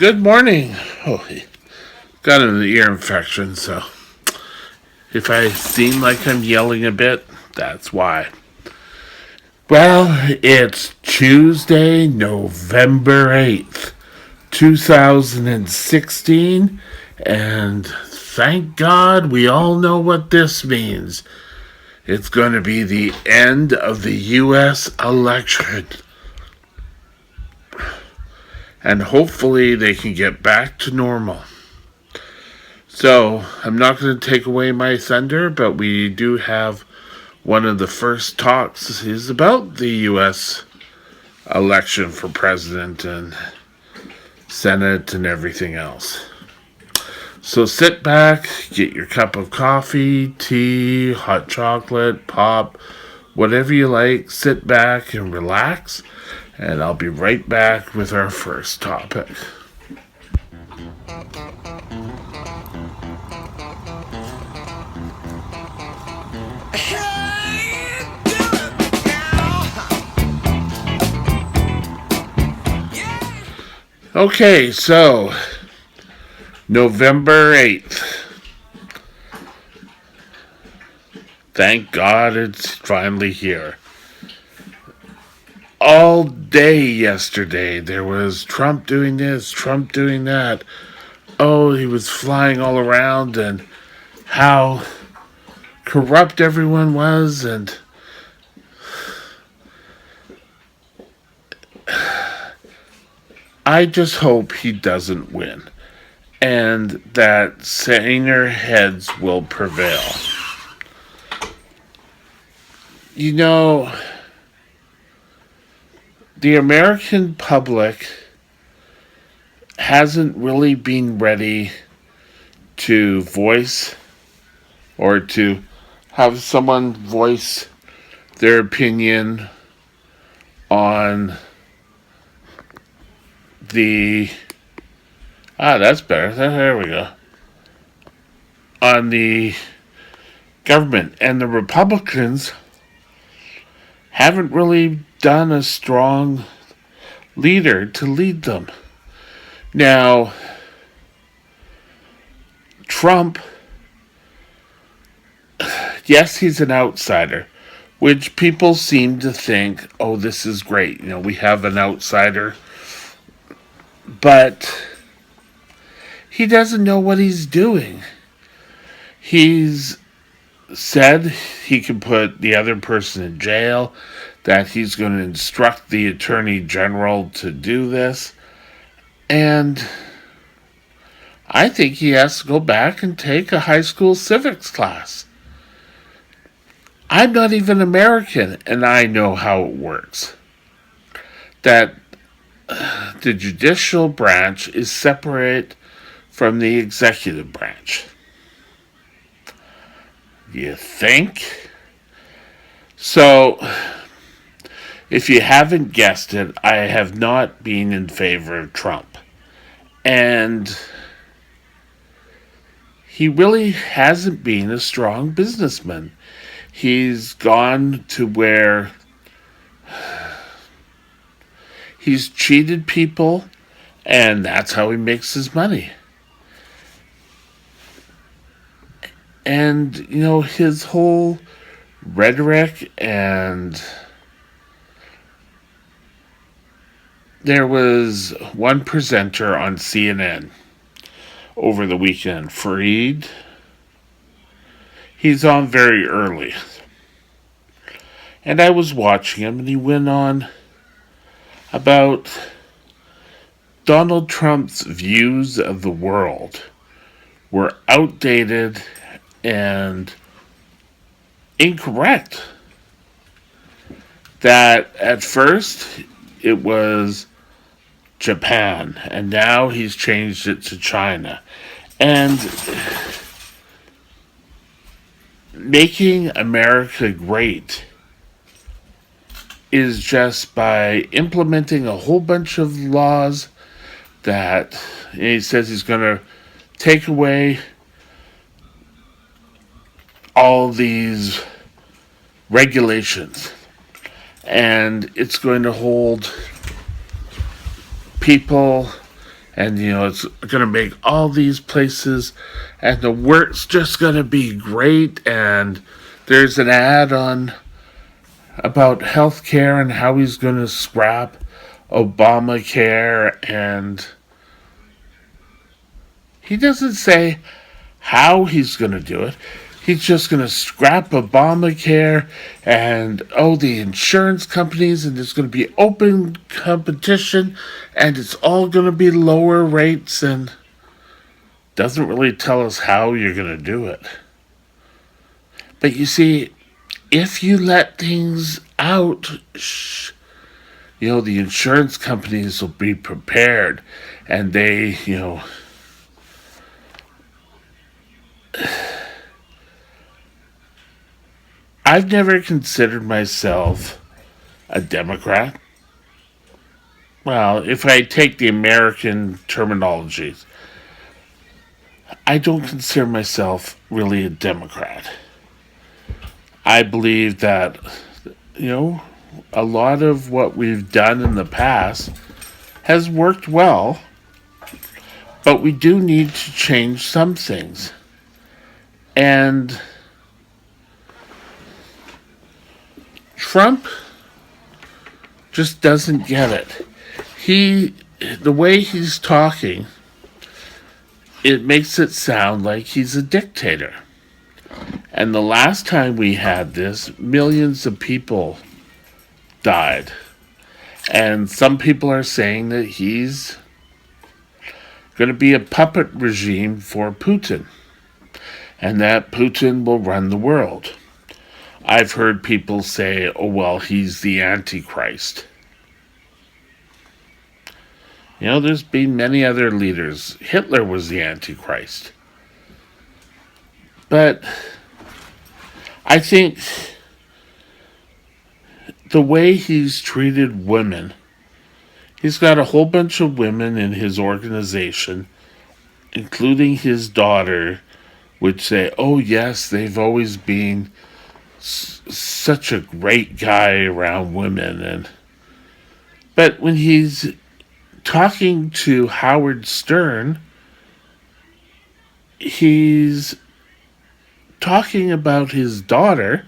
Good morning. Oh, got an ear infection, so if I seem like I'm yelling a bit, that's why. Well, it's Tuesday, November 8th, 2016, and thank God we all know what this means. It's going to be the end of the U.S. election. And hopefully they can get back to normal. So, I'm not going to take away my thunder, but we do have one of the first talks is about the U.S. election for president and Senate and everything else. So sit back, get your cup of coffee, tea, hot chocolate, pop, whatever you like. Sit back and relax, and I'll be right back with our first topic. Okay, so November 8th. Thank God it's finally here. All day yesterday, there was Trump doing this, Trump doing that. Oh, he was flying all around, and how corrupt everyone was, and I just hope he doesn't win and that saner heads will prevail. You know, the American public hasn't really been ready to voice or to have someone voice their opinion on the that's better. There we go. On the government. And the Republicans haven't really done a strong leader to lead them. Now, Trump, yes, he's an outsider, which people seem to think, oh, this is great. You know, we have an outsider. But he doesn't know what he's doing. He's said he can put the other person in jail, that he's going to instruct the Attorney General to do this. And I think he has to go back and take a high school civics class. I'm not even American, and I know how it works. That the judicial branch is separate from the executive branch. You think? So, if you haven't guessed it, I have not been in favor of Trump. And he really hasn't been a strong businessman. He's gone to where he's cheated people, and that's how he makes his money. And, you know, his whole rhetoric, and there was one presenter on CNN over the weekend, Fareed. He's on very early. And I was watching him, and he went on about Donald Trump's views of the world were outdated and incorrect. That at first it was Japan, and now he's changed it to China. And making America great is just by implementing a whole bunch of laws that he says he's going to take away all these regulations, and it's going to hold people And, it's going to make all these places, and the work's just going to be great. And there's an ad on about healthcare and how he's going to scrap Obamacare. And he doesn't say how he's going to do it. He's just going to scrap Obamacare and, the insurance companies, and there's going to be open competition, and it's all going to be lower rates, and doesn't really tell us how you're going to do it. But you see, if you let things out, the insurance companies will be prepared, and they, I've never considered myself a Democrat. Well, if I take the American terminologies, I don't consider myself really a Democrat. I believe that, a lot of what we've done in the past has worked well, but we do need to change some things. And Trump just doesn't get it. The way he's talking, it makes it sound like he's a dictator. And the last time we had this, millions of people died. And some people are saying that he's going to be a puppet regime for Putin, and that Putin will run the world. I've heard people say, he's the Antichrist. There's been many other leaders. Hitler was the Antichrist. But I think the way he's treated women, he's got a whole bunch of women in his organization, including his daughter, would say, yes, they've always been such a great guy around women. But when he's talking to Howard Stern, he's talking about his daughter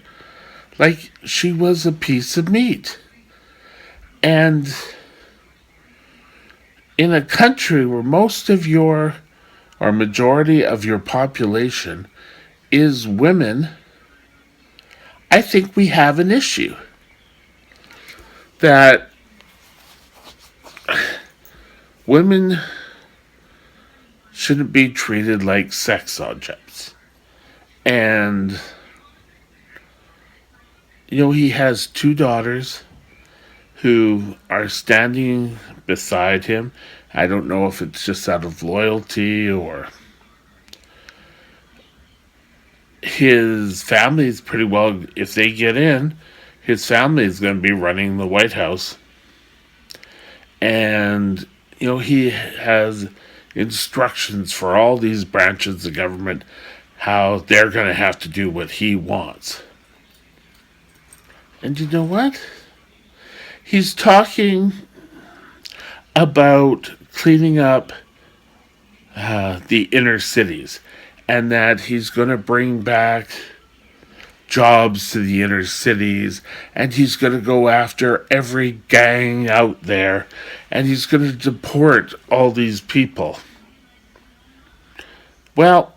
like she was a piece of meat. And in a country where majority of your population is women, I think we have an issue. That women shouldn't be treated like sex objects. And, he has 2 daughters who are standing beside him. I don't know if it's just out of loyalty or his family is pretty well, if they get in, his family is going to be running the White House. And, he has instructions for all these branches of government how they're going to have to do what he wants. And you know what? He's talking about cleaning up the inner cities, and that he's going to bring back jobs to the inner cities, and he's going to go after every gang out there, and he's going to deport all these people. Well,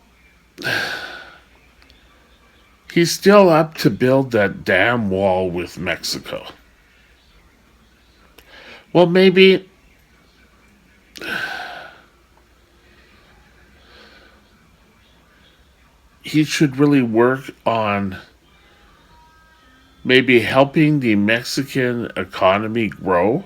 he's still up to build that damn wall with Mexico. Well, maybe he should really work on maybe helping the Mexican economy grow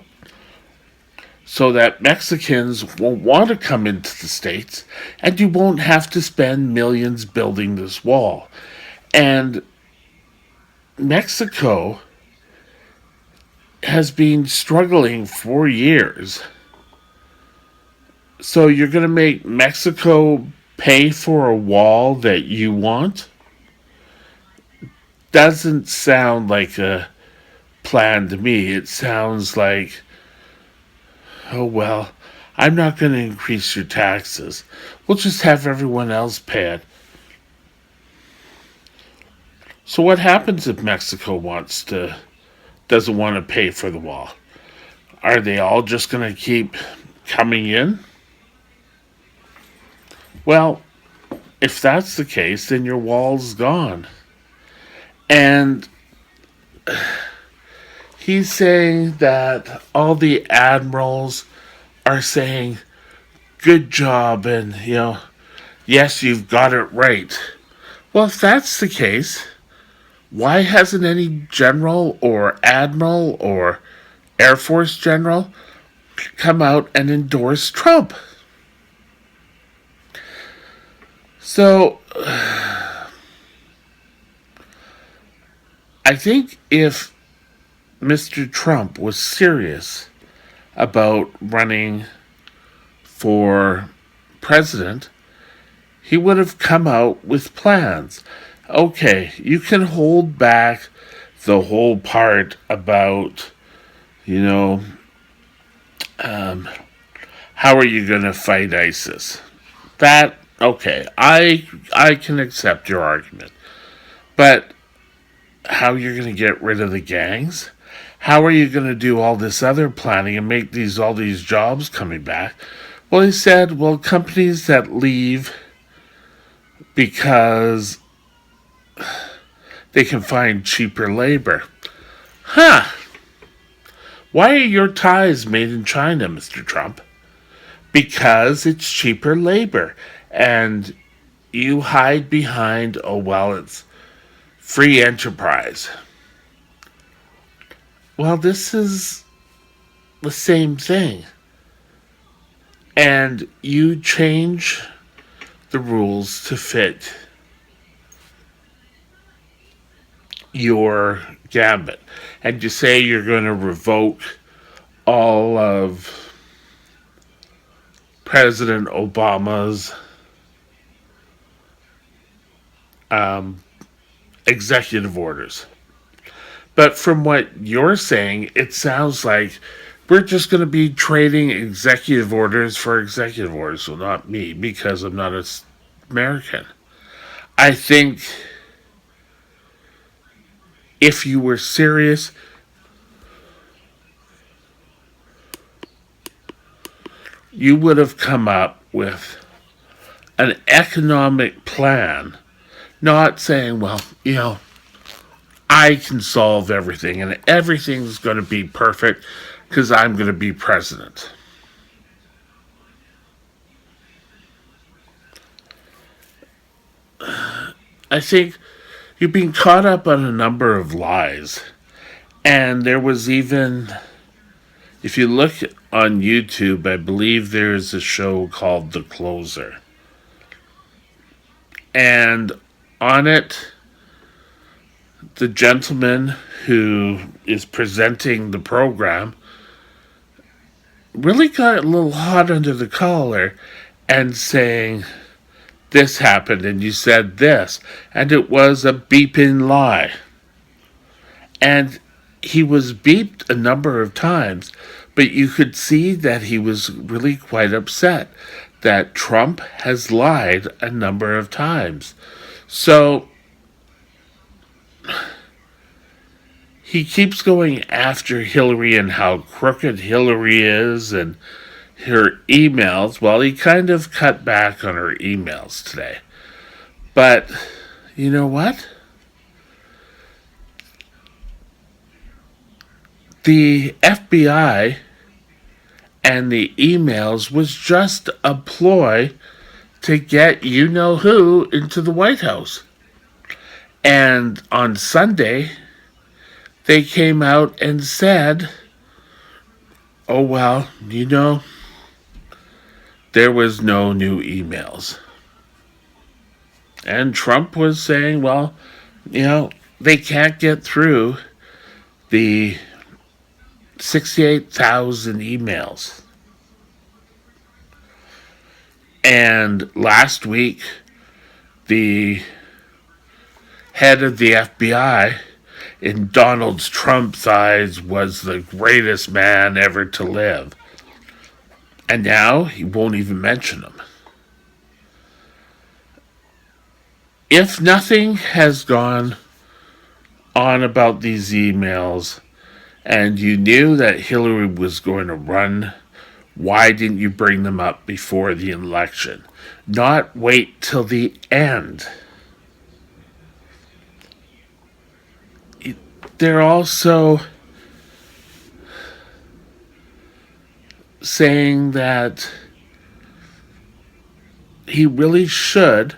so that Mexicans won't want to come into the States, and you won't have to spend millions building this wall. And Mexico has been struggling for years. So you're going to make Mexico pay for a wall that you want? Doesn't sound like a plan to me. It sounds like, I'm not going to increase your taxes. We'll just have everyone else pay it. So what happens if Mexico doesn't want to pay for the wall? Are they all just going to keep coming in? Well, if that's the case, then your wall's gone. And he's saying that all the admirals are saying, good job, and, yes, you've got it right. Well, if that's the case, why hasn't any general or admiral or Air Force general come out and endorse Trump? So, I think if Mr. Trump was serious about running for president, he would have come out with plans. Okay, you can hold back the whole part about, how are you going to fight ISIS? That, okay, I can accept your argument. But how you're going to get rid of the gangs? How are you going to do all this other planning and make all these jobs coming back? Well, he said, companies that leave because they can find cheaper labor. Huh. Why are your ties made in China, Mr. Trump? Because it's cheaper labor. And you hide behind, it's free enterprise. Well, this is the same thing. And you change the rules to fit your gambit. And you say you're going to revoke all of President Obama's executive orders. But from what you're saying, it sounds like we're just going to be trading executive orders for executive orders. Well, not me, because I'm not an American. I think if you were serious, you would have come up with an economic plan, not saying, I can solve everything and everything's going to be perfect because I'm going to be president. I think you've been caught up on a number of lies. And there was even, if you look on YouTube, I believe there's a show called The Closer. And on it, the gentleman who is presenting the program really got a little hot under the collar and saying, this happened and you said this, and it was a beeping lie. And he was beeped a number of times, but you could see that he was really quite upset that Trump has lied a number of times. So he keeps going after Hillary and how crooked Hillary is and her emails. Well, he kind of cut back on her emails today. But you know what? The FBI and the emails was just a ploy to get you-know-who into the White House. And on Sunday, they came out and said, there was no new emails. And Trump was saying, they can't get through the 68,000 emails. And last week, the head of the FBI, in Donald Trump's eyes, was the greatest man ever to live. And now he won't even mention them. If nothing has gone on about these emails and you knew that Hillary was going to run, why didn't you bring them up before the election? Not wait till the end. They're also saying that he really should.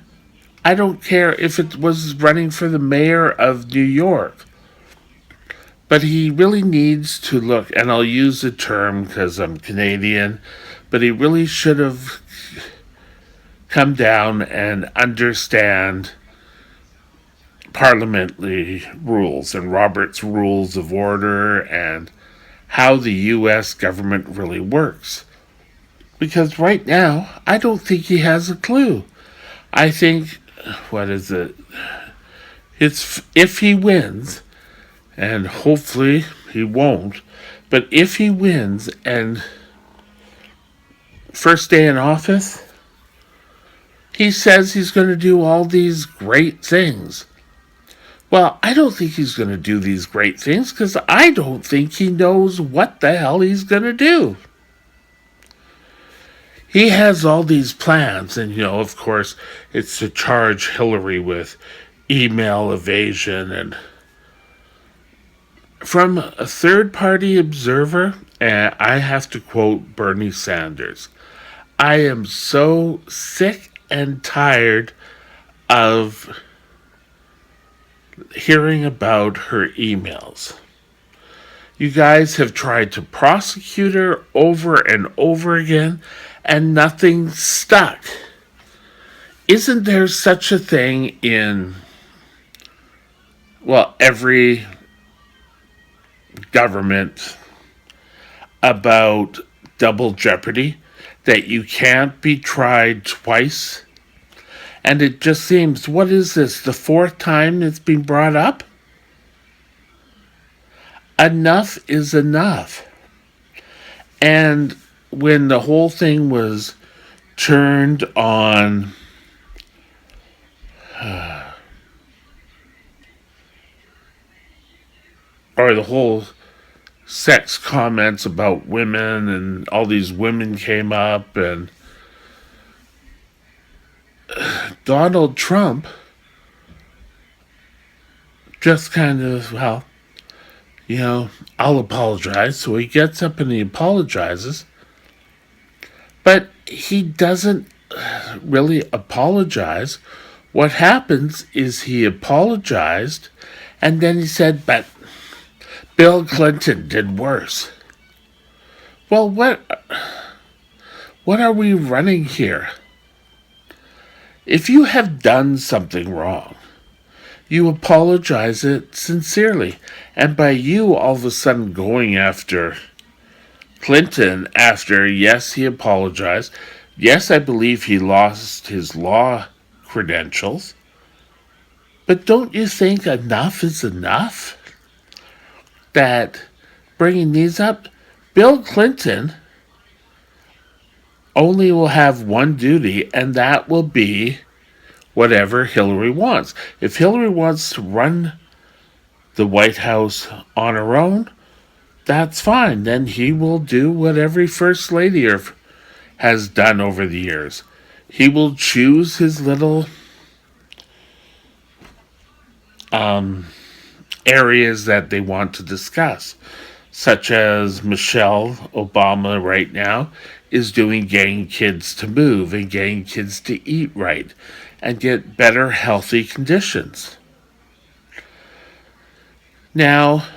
I don't care if it was running for the mayor of New York. But he really needs to look, and I'll use the term because I'm Canadian, but he really should have come down and understand parliamentary rules and Robert's Rules of Order and how the U.S. government really works. Because right now, I don't think he has a clue. I think, what is it? It's if he wins, and hopefully he won't, but if he wins and first day in office, he says he's going to do all these great things. Well, I don't think he's going to do these great things because I don't think he knows what the hell he's going to do. He has all these plans, and, of course, it's to charge Hillary with email evasion. And from a third-party observer, I have to quote Bernie Sanders. I am so sick and tired of hearing about her emails. You guys have tried to prosecute her over and over again, and nothing stuck. Isn't there such a thing in, every government about double jeopardy, that you can't be tried twice? And it just seems, what is this, the fourth time it's been brought up? Enough is enough. And when the whole thing was turned on or the whole sex comments about women and all these women came up, and Donald Trump just kind of, I'll apologize. So he gets up and he apologizes. But he doesn't really apologize. What happens is he apologized and then he said, but Bill Clinton did worse. Well, what are we running here? If you have done something wrong, you apologize it sincerely. And by you all of a sudden going after Clinton after, yes, he apologized. Yes, I believe he lost his law credentials. But don't you think enough is enough? That bringing these up, Bill Clinton only will have one duty, and that will be whatever Hillary wants. If Hillary wants to run the White House on her own, that's fine. Then he will do what every First Lady has done over the years. He will choose his little areas that they want to discuss, such as Michelle Obama right now is doing getting kids to move and getting kids to eat right and get better healthy conditions. Now,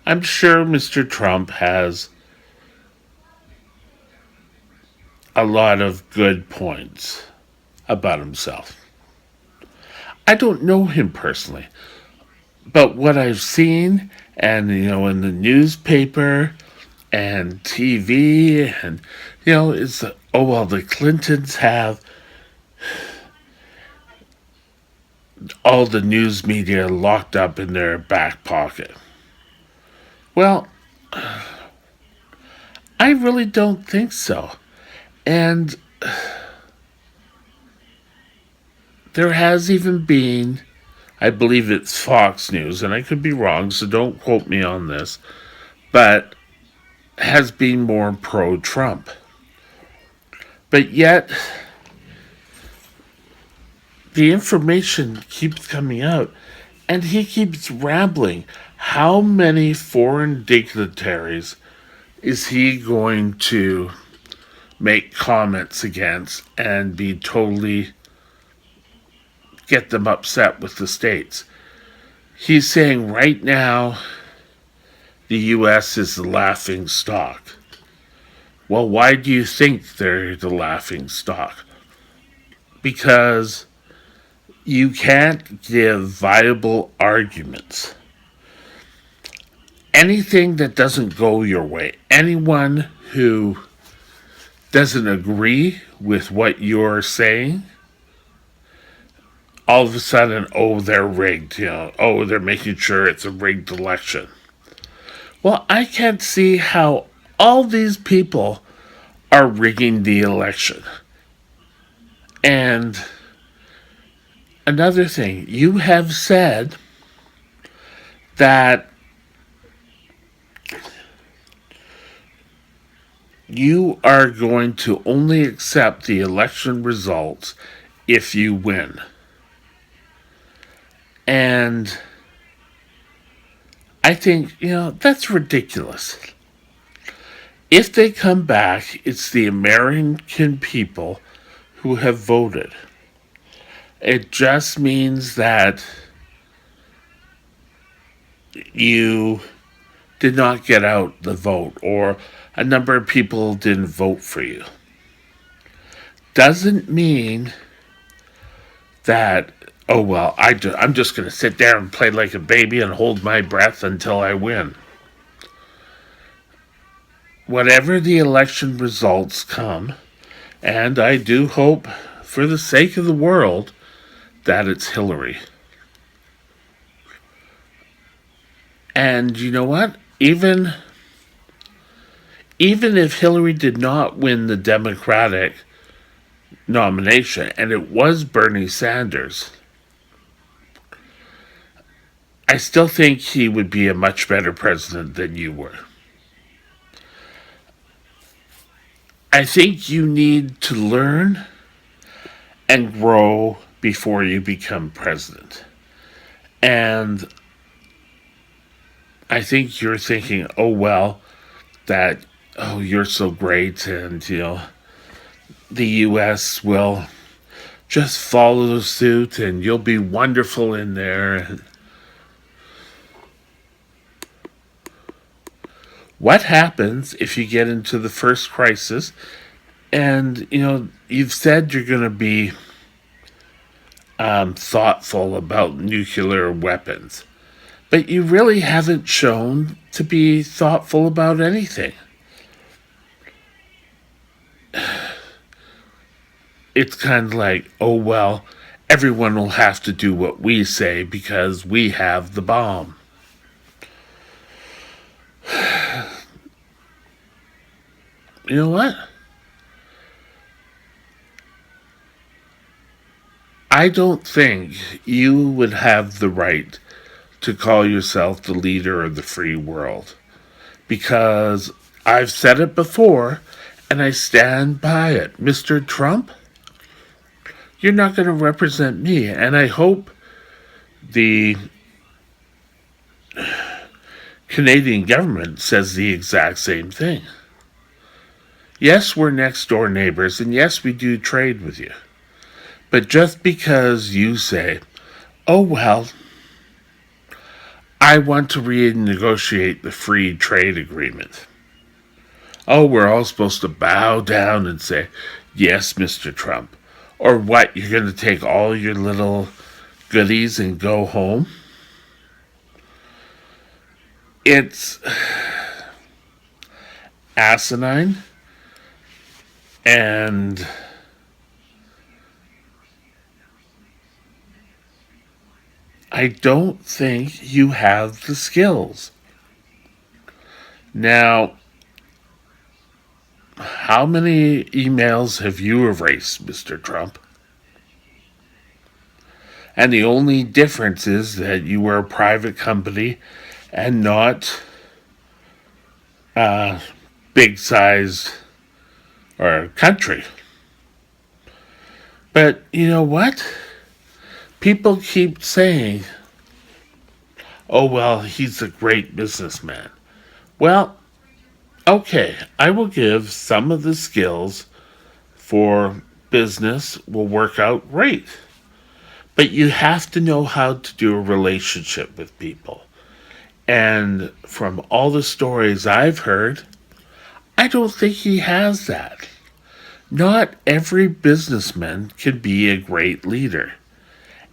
I'm sure Mr. Trump has a lot of good points about himself. I don't know him personally, but what I've seen and, in the newspaper and TV and, is, the Clintons have all the news media locked up in their back pocket. Well, I really don't think so. And there has even been, I believe it's Fox News, and I could be wrong, so don't quote me on this, but has been more pro Trump. But yet, the information keeps coming out, and he keeps rambling. How many foreign dignitaries is he going to make comments against and be totally get them upset with the states? He's saying right now the US is the laughing stock. Well, why do you think they're the laughing stock? Because you can't give viable arguments. Anything that doesn't go your way, anyone who doesn't agree with what you're saying, all of a sudden, oh, they're rigged, oh, they're making sure it's a rigged election. Well, I can't see how all these people are rigging the election. And another thing, you have said that you are going to only accept the election results if you win. And I think, that's ridiculous. If they come back, it's the American people who have voted. It just means that you did not get out the vote, or a number of people didn't vote for you. Doesn't mean that, oh, well, I'm just going to sit there and play like a baby and hold my breath until I win. Whatever the election results come, and I do hope, for the sake of the world, that it's Hillary. And you know what? Even if Hillary did not win the Democratic nomination, and it was Bernie Sanders, I still think he would be a much better president than you were. I think you need to learn and grow before you become president. And I think you're thinking, oh, well, you're so great, and, the U.S. will just follow suit, and you'll be wonderful in there. What happens if you get into the first crisis and, you've said you're going to be thoughtful about nuclear weapons, but you really haven't shown to be thoughtful about anything? It's kind of like, oh, well, everyone will have to do what we say because we have the bomb. You know what? I don't think you would have the right to call yourself the leader of the free world, because I've said it before and I stand by it. Mr. Trump, you're not going to represent me, and I hope the Canadian government says the exact same thing. Yes, we're next door neighbors, and yes, we do trade with you. But just because you say, oh, well, I want to renegotiate the free trade agreement. Oh, we're all supposed to bow down and say, yes, Mr. Trump. Or what, you're going to take all your little goodies and go home? It's asinine, and I don't think you have the skills. Now, How many emails have you erased, Mr. Trump? And the only difference is that you were a private company and not a big size or country. But you know what? People keep saying, oh, well, he's a great businessman. Well, okay, I will give some of the skills for business will work out great. But you have to know how to do a relationship with people. And from all the stories I've heard, I don't think he has that. Not every businessman can be a great leader.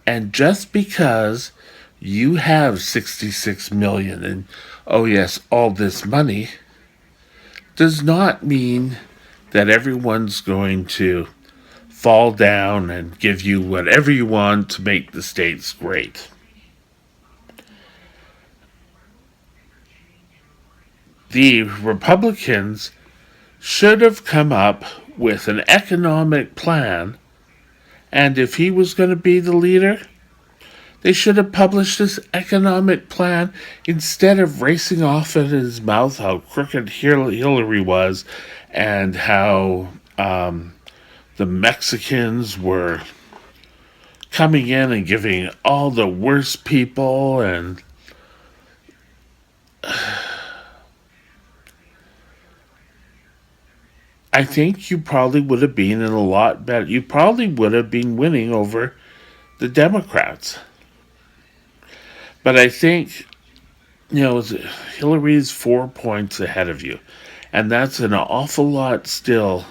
And just because you have 66 million and, oh yes, all this money, does not mean that everyone's going to fall down and give you whatever you want to make the states great. The Republicans should have come up with an economic plan, and if he was going to be the leader, they should have published this economic plan instead of racing off at his mouth how crooked Hillary was and how the Mexicans were coming in and giving all the worst people and I think you probably would have been in a lot better. You probably would have been winning over the Democrats. But I think, Hillary's 4 points ahead of you. And that's an awful lot still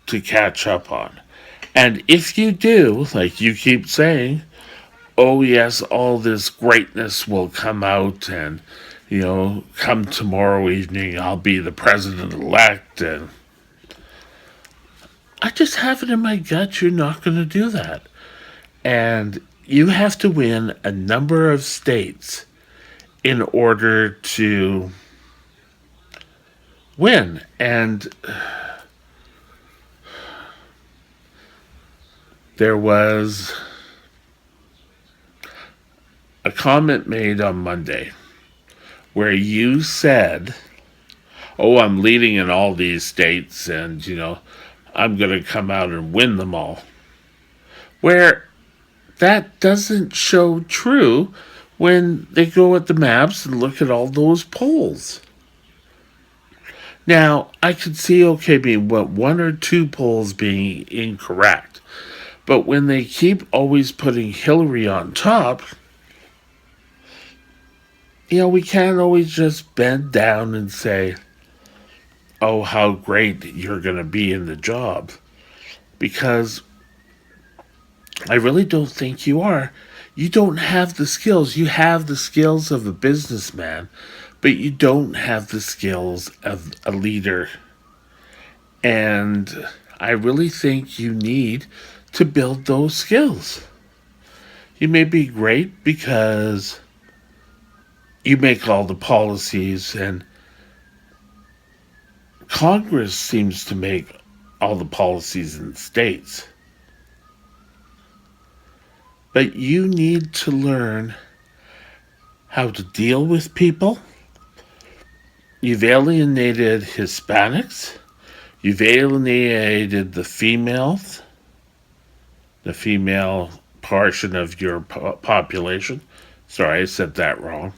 to catch up on. And if you do, like you keep saying, oh yes, all this greatness will come out and, come tomorrow evening, I'll be the president-elect. And I just have it in my gut you're not going to do that. And you have to win a number of states in order to win. And there was a comment made on Monday where you said, oh, I'm leading in all these states and, I'm going to come out and win them all. Where that doesn't show true when they go at the maps and look at all those polls. Now, I could see, okay, being one or two polls being incorrect. But when they keep always putting Hillary on top, we can't always just bend down and say, oh, how great you're going to be in the job. Because I really don't think you are. You don't have the skills. You have the skills of a businessman, but you don't have the skills of a leader. And I really think you need to build those skills. You may be great because you make all the policies and Congress seems to make all the policies in the states. But you need to learn how to deal with people. You've alienated Hispanics. You've alienated the females, the female portion of your population. Sorry, I said that wrong.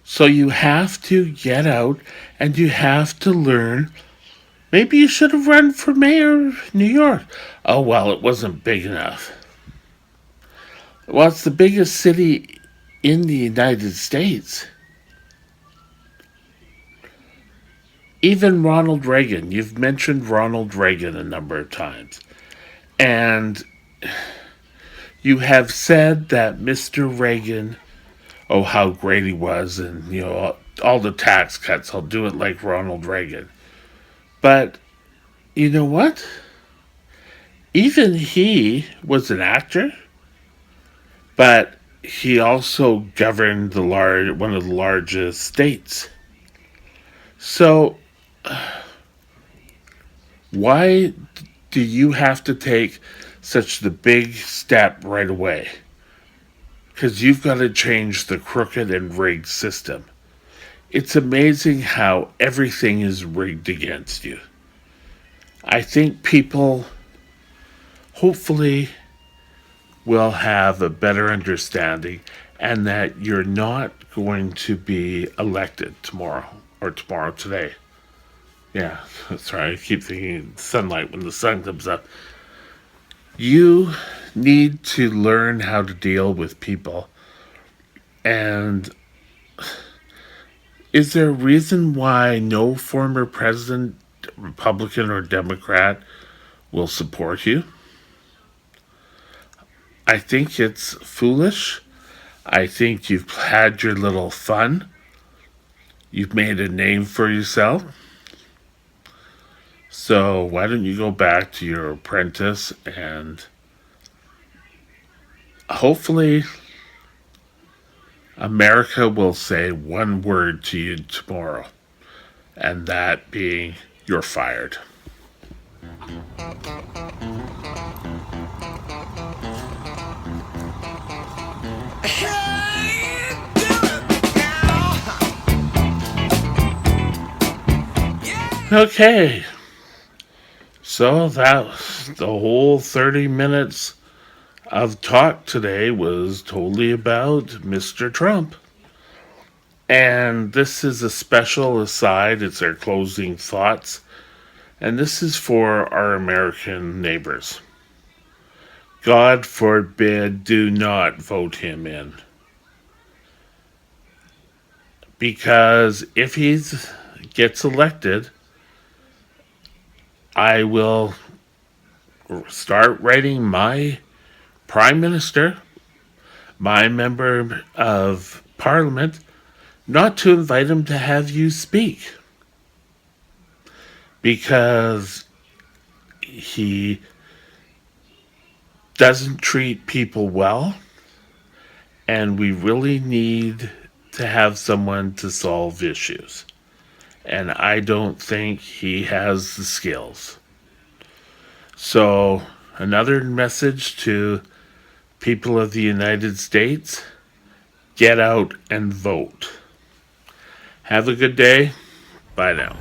So you have to get out and you have to learn. Maybe you should have run for mayor of New York. Oh, well, it wasn't big enough. Well, it's the biggest city in the United States. Even Ronald Reagan, you've mentioned Ronald Reagan a number of times. And you have said that Mr. Reagan, oh, how great he was, and, all the tax cuts, I'll do it like Ronald Reagan. But, you know what? Even he was an actor, but he also governed one of the largest states. So, why do you have to take such the big step right away? Because you've got to change the crooked and rigged system. It's amazing how everything is rigged against you. I think people hopefully will have a better understanding and that you're not going to be elected tomorrow or tomorrow today. Yeah, sorry, I keep thinking sunlight when the sun comes up. You need to learn how to deal with people. And is there a reason why no former president, Republican or Democrat, will support you? I think it's foolish. I think you've had your little fun. You've made a name for yourself. So why don't you go back to your apprentice and hopefully America will say one word to you tomorrow, and that being you're fired. Okay, so that the whole 30 minutes of talk today was totally about Mr. Trump. And this is a special aside, it's our closing thoughts. And this is for our American neighbors. God forbid, do not vote him in. Because if he gets elected, I will start writing my prime minister, my member of parliament, not to invite him to have you speak. Because he doesn't treat people well, and we really need to have someone to solve issues. And I don't think he has the skills. So, another message to people of the United States: get out and vote. Have a good day. Bye now.